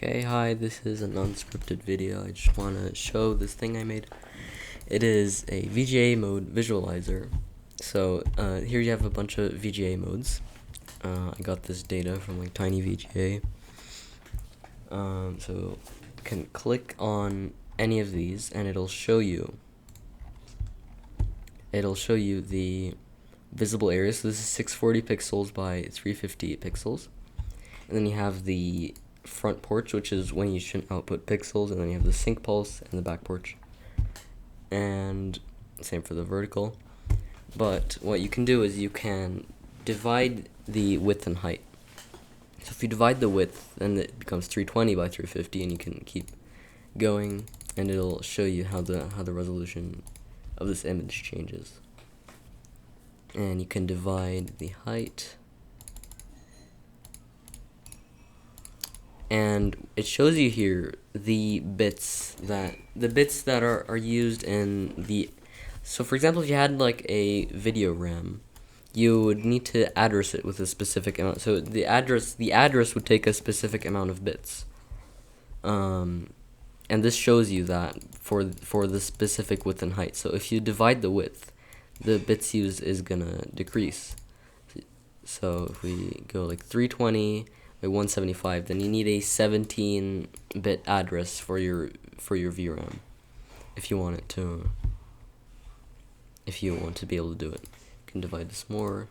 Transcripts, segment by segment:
Okay, hi, this is an unscripted video. I just want to show this thing I made. It is a VGA Mode Visualizer. So here you have a bunch of VGA modes. I got this data from like Tiny VGA. So you can click on any of these and it'll show you the visible area. So this is 640 pixels by 350 pixels. And then you have the front porch, which is when you shouldn't output pixels, and then you have the sync pulse and the back porch, and same for the vertical. But what you can do is you can divide the width and height. So if you divide the width, then it becomes 320 by 350, and you can keep going, and it'll show you how the resolution of this image changes. And you can divide the height, and it shows you here the bits that are used in the. So for example, if you had like a video RAM, you would need to address it with a specific amount. So the address would take a specific amount of bits. And this shows you that for the specific width and height. So if you divide the width, the bits used is gonna decrease. So if we go like 320 by 175, then you need a 17-bit address for your VRAM if you want to be able to do it. You can divide this more.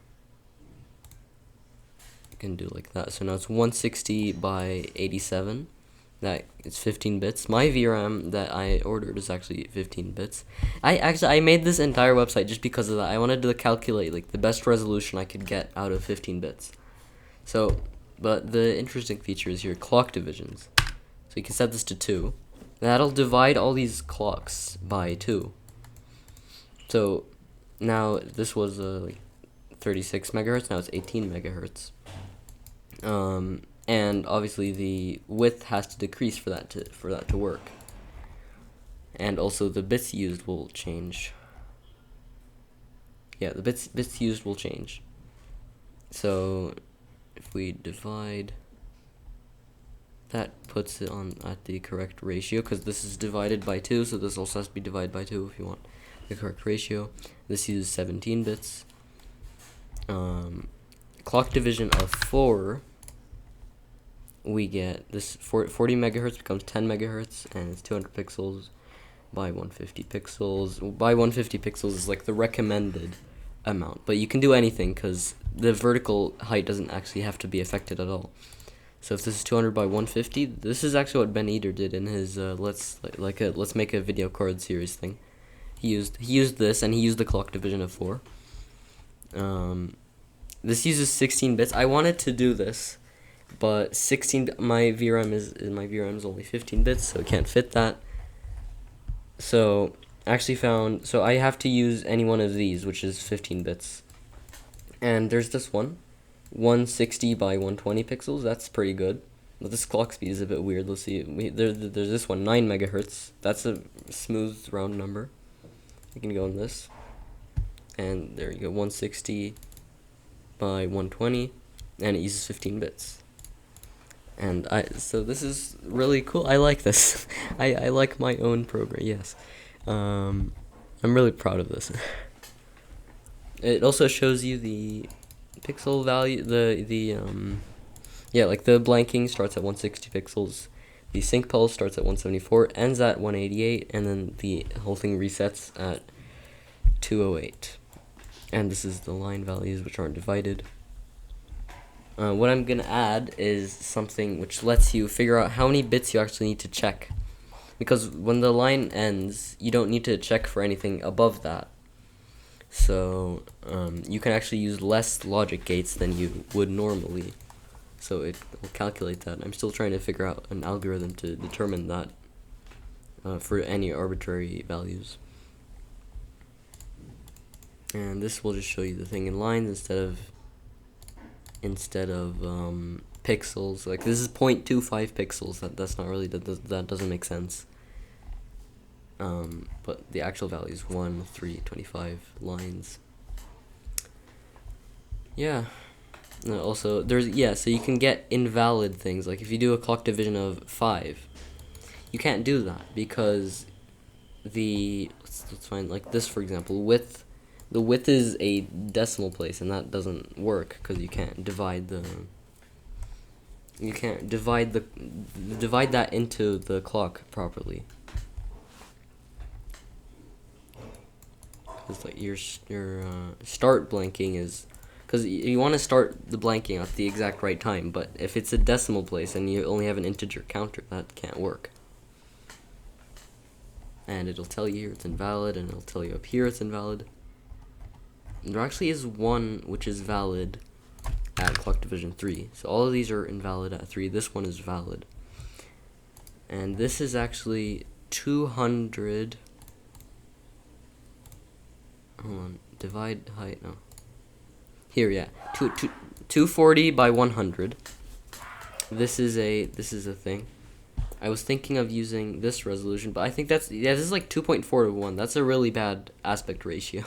You can do like that. So now it's 160 by 87. That is 15 bits. My VRAM that I ordered is actually 15 bits. I made this entire website just because of that. I wanted to calculate like the best resolution I could get out of 15 bits. So, but the interesting feature is your clock divisions. So you can set this to 2. That'll divide all these clocks by 2. So now this was like 36 megahertz. Now it's 18 megahertz. And obviously the width has to decrease for that to work. And also the bits used will change. Yeah, the bits used will change. So if we divide, that puts it on at the correct ratio, because this is divided by 2, so this also has to be divided by 2 if you want the correct ratio. This uses 17 bits. Clock division of 4, we get this 40 megahertz becomes 10 megahertz, and it's 200 pixels by 150 pixels. By 150 pixels is like the recommended amount, but you can do anything because the vertical height doesn't actually have to be affected at all. So if this is 200 by 150, this is actually what Ben Eder did in his let's make a video card series thing. He used this, and he used the clock division of 4. This uses 16 bits. I wanted to do this, but my VRAM is only 15 bits, so it can't fit that. So I have to use any one of these, which is 15 bits. And there's this one, 160 by 120 pixels. That's pretty good. But this clock speed is a bit weird. Let's see. There's this one, 9 megahertz. That's a smooth round number. You can go on this, and there you go, 160 by 120, and it uses 15 bits. And so this is really cool. I like this. I like my own program. Yes. I'm really proud of this. It also shows you the pixel value, like the blanking starts at 160 pixels, the sync pulse starts at 174, ends at 188, and then the whole thing resets at 208. And this is the line values, which aren't divided. What I'm gonna add is something which lets you figure out how many bits you actually need to check, because when the line ends, you don't need to check for anything above that. So you can actually use less logic gates than you would normally. So it will calculate that. I'm still trying to figure out an algorithm to determine that for any arbitrary values. And this will just show you the thing in lines instead of pixels. Like this is 0.25 pixels. That's not really that doesn't make sense. But the actual value is 1, 3, 25 lines. Yeah. Also, so you can get invalid things. Like if you do a clock division of 5, you can't do that because let's find like this, for example. The width is a decimal place, and that doesn't work because you can't divide that into the clock properly. Because like your start blanking is, because you want to start the blanking at the exact right time, but if it's a decimal place and you only have an integer counter, that can't work. And it'll tell you here it's invalid, and it'll tell you up here it's invalid. And there actually is one which is valid at clock division 3. So all of these are invalid at 3. This one is valid. And this is actually 200. Hold on. Divide height. No. Here, yeah. 240 by 100. This is a thing. I was thinking of using this resolution, but I think this is like 2.4 to 1. That's a really bad aspect ratio.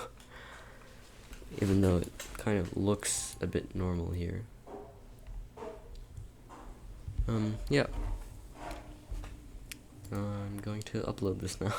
Even though it kind of looks a bit normal here. Yeah. I'm going to upload this now.